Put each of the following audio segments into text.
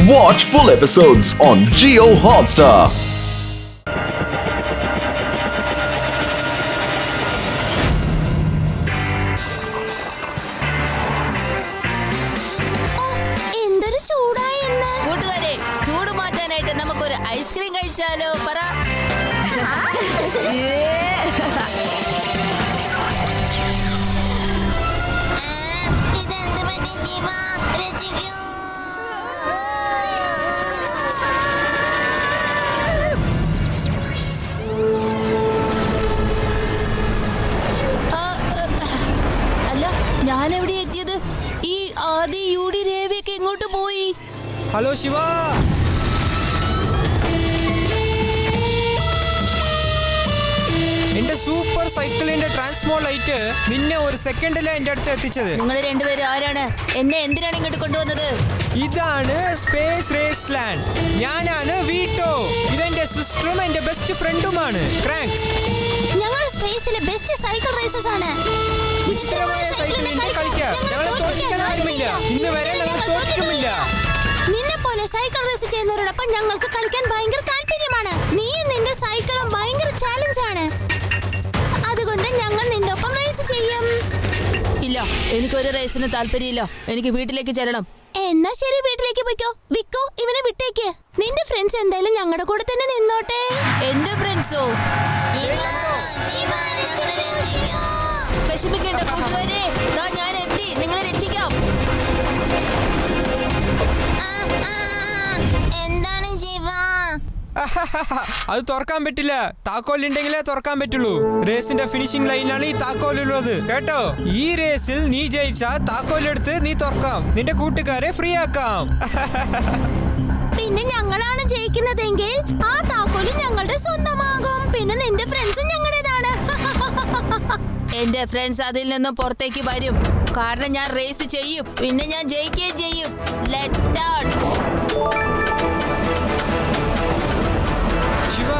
Watch full episodes on Jio Hotstar. എന്തൊരു ചൂടായെന്ന്. കൂട്ടുകാരെ, ചൂട് മാറ്റാനായിട്ട് നമുക്കൊരു ഐസ്ക്രീം കഴിച്ചാലോ? പറ. അല്ല, ഞാനെവിടെ എത്തിയത്? ഈ ആദി യൂടി രേവയൊക്കെ എങ്ങോട്ട് പോയി? ഹലോ ശിവ, എന്റെ സൂപ്പർ സൈക്കിളിന്റെ ട്രാൻസ്മോ ലൈറ്റ് നിന്നെ ഒരു സെക്കൻഡിലെ എന്റെ അടുത്ത് എത്തിച്ചത്. നിങ്ങൾ രണ്ടുപേരും ആരാണ്? എന്നെ എന്തിനാണ് ഇങ്ങോട്ട് കൊണ്ടുവന്നത്? ഇതാണ് സ്പേസ് റേസ് ലാൻഡ്. ഞാനാണ് വീട്ടോ. ഇതെന്റെ സിസ്റ്ററും എന്റെ ബെസ്റ്റ് ഫ്രണ്ടുമാണ് ക്രാങ്ക്. ഞങ്ങൾ സ്പേസിലെ ബെസ്റ്റ് സൈക്കിൾ റേസേഴ്സ് ആണ്. വിചിത്രമായ സൈക്കിളിൽ കളിക്കാം. ഞങ്ങളെ തോൽപ്പിക്കാൻ ആരുമില്ല. ഇന്ന് വരെ ഞങ്ങൾ തോറ്റിട്ടുമില്ല. നിന്നെ പോലെ സൈക്കിൾ റേസ് ചെയ്യുന്നവരോടൊപ്പം ഞങ്ങൾക്ക് കളിക്കാൻ ഭയങ്കര താല്പര്യമാണ്. നീ നിന്റെ സൈക്കിളും ഭയങ്കര ചാലഞ്ച് ആണ്. അതുകൊണ്ട് ഞങ്ങൾ നിന്റെ ഒപ്പം റേസ് ചെയ്യും. ഇല്ല, എനിക്കൊരു റേസിന് താല്പര്യമില്ല. എനിക്ക് വീട്ടിലേക്ക് ചെല്ലണം. എന്നാ ശരി, വീട്ടിലേക്ക് പോയിക്കോ. വിക്കോ, ഇവനെ വിട്ടേക്ക്. നിന്റെ ഫ്രണ്ട്സ് എന്തായാലും ഞങ്ങളുടെ കൂടെ തന്നെ നിന്നോട്ടെ. എന്റെ ഫ്രണ്ട്സോ? വിഷമിക്കേണ്ട കൂട്ടുകാരെ, ഞാൻ എത്തി. നിങ്ങളെ രക്ഷിക്കാം. എന്താണ് ശിവ? അത് തുറക്കാൻ പറ്റില്ല. താക്കോലുണ്ടെങ്കിലേ തുറക്കാൻ പറ്റുള്ളൂ. റേസിന്റെ ഫിനിഷിംഗ് ലൈനിലാണ് ഈ താക്കോലുള്ളത്, കേട്ടോ? ഈ റേസിൽ നീ ജയിച്ചാ താക്കോലെടുത്ത് നീ തുറക്കാം. നിന്റെ കൂട്ടുകാരെ ഫ്രീ ആക്കാം. പിന്നെ ഞങ്ങളാണ് ജയിക്കുന്നതെങ്കിൽ ആ താക്കോല് ഞങ്ങളുടെ സ്വന്തമാകും. പിന്നെ നിന്റെ ഫ്രണ്ട്സും ഞങ്ങളുടേതാണ്. എന്റെ ഫ്രണ്ട്സ് അതിൽ നിന്നും പുറത്തേക്ക് വരും. കാരണം ഞാൻ റേസ് ചെയ്യും. പിന്നെ ഞാൻ ജയിക്കുകയും ചെയ്യും. Let's start. ശിവ,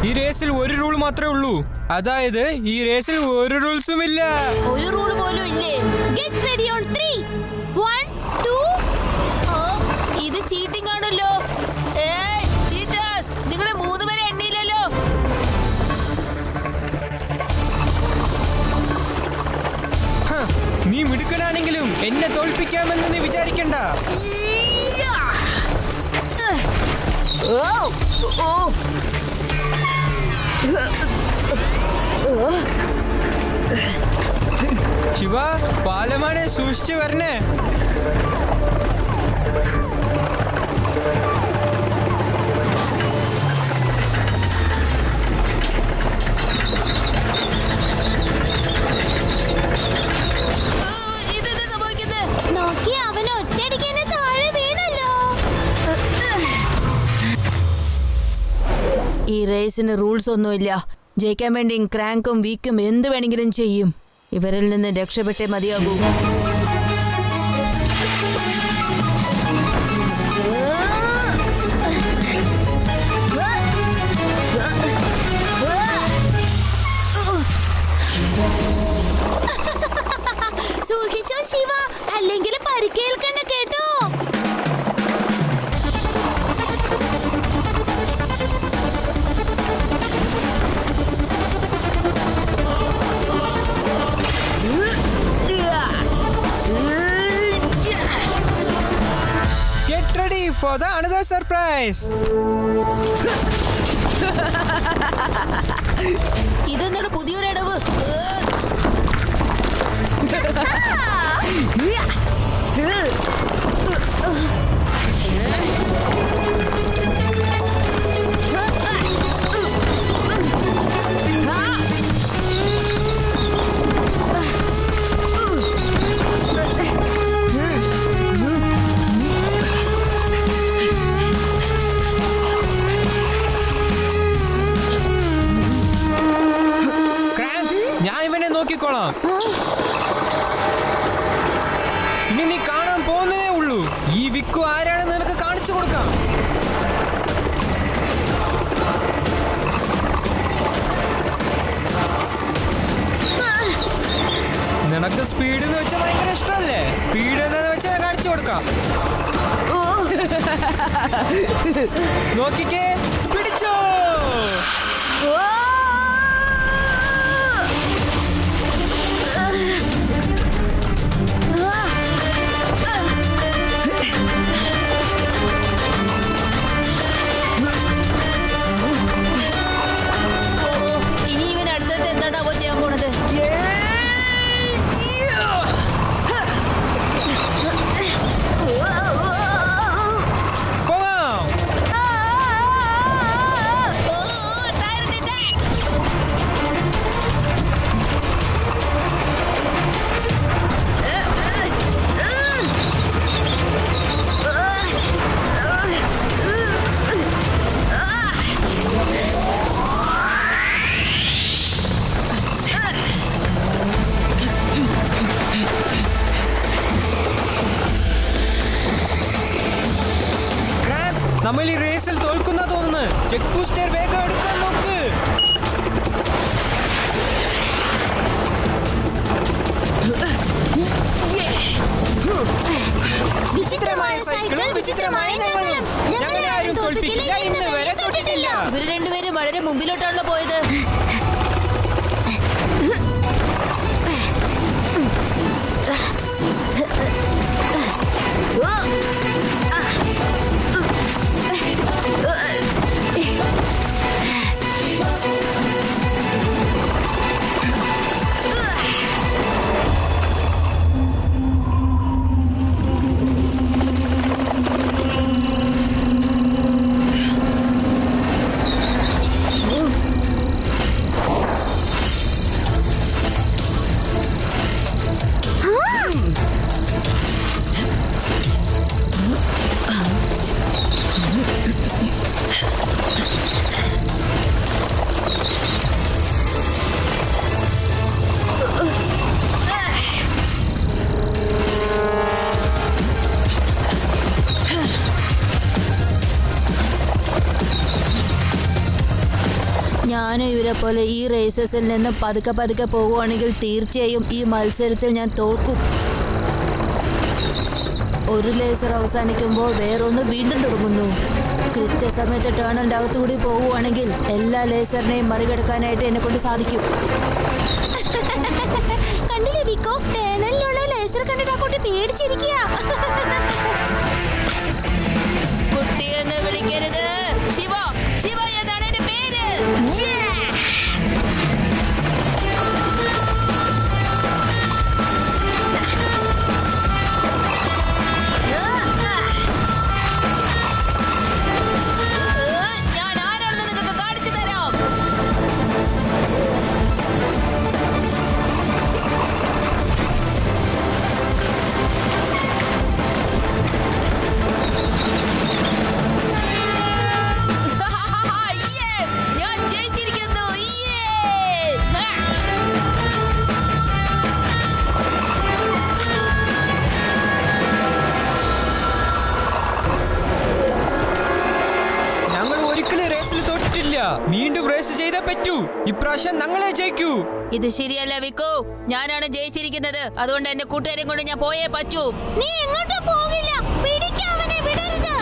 ഈ റേസിൽ ഒരു റൂൾ മാത്രമേ ഉള്ളൂ. അതായത് ഈ റേസിൽ ഒരു റൂൾസും ഇല്ല. ഒരു റൂൾ പോലും ഇല്ലേ? Get ready on 3 1 2. ഇത് ചീറ്റിംഗ് ആണല്ലോ. ഏയ് ചീറ്റേഴ്സ്, നിങ്ങളെ 3 പേരെ എണ്ണിയില്ലല്ലോ. നീ മിടുക്കനാണെങ്കിലും എന്നെ തോൽപ്പിക്കാമെന്ന് നീ വിചാരിക്കണ്ട. ശിവ, പാലമാണ്, സൂക്ഷിച്ചു വരണേ. നോക്കി, അവൻ ഒറ്റയടിക്ക് എന്നെ താഴെ വീണല്ലോ. ഈ റേസിന് റൂൾസ് ഒന്നുമില്ല. ജയിക്കാൻ വേണ്ടി ക്രാങ്കും വീക്കും എന്ത് വേണമെങ്കിലും ചെയ്യും. ഇവരിൽ നിന്ന് രക്ഷപ്പെട്ടേ മതിയാകൂ. സൂക്ഷിച്ചോ ശിവ, അല്ലെങ്കിൽ പരിക്കേൽക്കണ്ട, കേട്ടോ? Get ready for the another surprise. ഇതെന്താണ് പുതിയൊരു അടവ്? ഞാൻ ഇവനെ നോക്കിക്കോളാം. ഇനി നീ കാണാൻ പോകുന്നതേ ഉള്ളൂ. ഈ വിക്കു ആരാണെന്ന് നിനക്ക് കാണിച്ചു കൊടുക്കാം. നിനക്ക് സ്പീഡ് എന്ന് വെച്ചാൽ ഭയങ്കര ഇഷ്ടമല്ലേ? സ്പീഡ് എന്താന്ന് വെച്ചാൽ കാണിച്ചു കൊടുക്കാം. നോക്കിക്കേ, പിടിച്ചോ. ഇനി ഇവൻ അടുത്തടുത്ത് എന്താണാവോ ചെയ്യാൻ പോണത്? പോകാം. നമ്മൾ ഈ റേസിൽ തോൽക്കുന്ന തോന്നുന്നു. ചെക്ക് ബൂസ്റ്റർ വേഗം എടുക്കാൻ നോക്ക്. വിചിത്രമായ സൈക്കിളും വിചിത്രമായ ഞങ്ങളും. ഞങ്ങളെ ആരും തോൽപ്പിക്കില്ല, ഇന്ന് വരെ തൊട്ടിട്ടില്ല. ഇവര് രണ്ടുപേരും വളരെ മുമ്പിലോട്ടാണല്ലോ പോയത്. ഞാനും ഇവരെ പോലെ ഈ റേസസിൽ നിന്ന് പതുക്കെ പതുക്കെ പോവുകയാണെങ്കിൽ തീർച്ചയായും ഈ മത്സരത്തിൽ ഞാൻ തോൽക്കും. ഒരു ലേസർ അവസാനിക്കുമ്പോൾ വേറൊന്ന് വീണ്ടും തുടങ്ങുന്നു. കൃത്യസമയത്ത് ടേണലിന്റെ അകത്തുകൂടി പോവുകയാണെങ്കിൽ എല്ലാ ലേസറിനെയും മറികടക്കാനായിട്ട് എന്നെ കൊണ്ട് സാധിക്കും. കണ്ടില്ലേ വിക്കോ, ടേണലിലുള്ള ലേസർ കണ്ടിട്ട് ആ കുട്ടി പേടിച്ചിരിക്കുക. കുട്ടിയെന്ന് വിളിക്കരുത്. ശിവ, ശിവ എന്നാണ് എന്റെ പേര്. ഞാൻ ആരാണെന്ന് നിങ്ങൾക്ക് കാണിച്ചു തരാം. ഞാൻ ജയിച്ചിരിക്കുന്നു. ഞങ്ങൾ ഒരിക്കലും റേസിൽ തോറ്റിട്ടില്ല. വീണ്ടും റേസ് ചെയ്തേ പറ്റൂ. ഇപ്രാവശ്യം ഞങ്ങളെ ജയിക്കൂ. ഇത് ശരിയല്ല വിക്കു, ഞാനാണ് ജയിച്ചിരിക്കുന്നത്. അതുകൊണ്ട് എന്റെ കൂട്ടുകാരെ കൊണ്ട് ഞാൻ പോയേ പറ്റൂ. നീ എങ്ങോട്ടും പോകില്ല. പിടിക്കാവനെ വിടരുത്.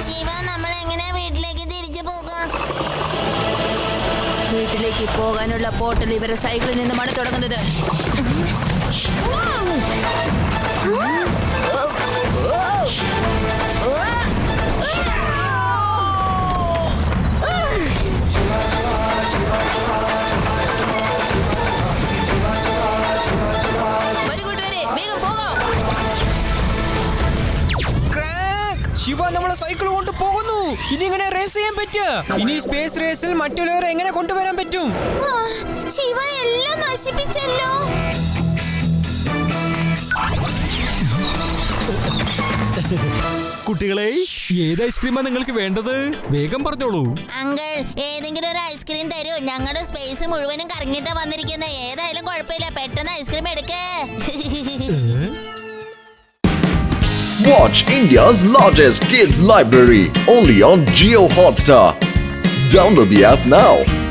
ശിവ, നമ്മൾ എങ്ങനെ വീട്ടിലേക്ക് തിരിച്ചു പോകാം? വീട്ടിലേക്ക് പോകാനുള്ള പോർട്ടൽ ഇവരെ സൈക്കിളിൽ നിന്നുമാണ് തുടങ്ങുന്നത്. വരൂ കൂട്ടുകാരെ, വേഗം പോകാം. ശിവ നമ്മളെ സൈക്കിൾ കൊണ്ട് പോകുന്നു. ഇനി ഇങ്ങനെ റേസ് ചെയ്യാൻ പറ്റുക? ഇനി സ്പേസ് റേസിൽ മറ്റുള്ളവരെ എങ്ങനെ കൊണ്ടുവരാൻ പറ്റും? ശിവ എല്ലാം നശിപ്പിച്ചല്ലോ. കുട്ടികളെ, ഏത് ഐസ്ക്രീമാണ് നിങ്ങൾക്ക് വേണ്ടത്? വേഗം പറഞ്ഞോളൂ. അങ്കിൾ, ഏതെങ്കിലും ഒരു ഐസ്ക്രീം തരൂ. ഞങ്ങളുടെ സ്പേസ് മുഴുവനും കറങ്ങിട്ടാ വന്നിരിക്കുന്നത്. ഏതായാലും കുഴപ്പമില്ല, പെട്ടെന്ന് ice cream എടുക്കേ. Watch India's largest kids library only on Jio Hotstar. Download the app now.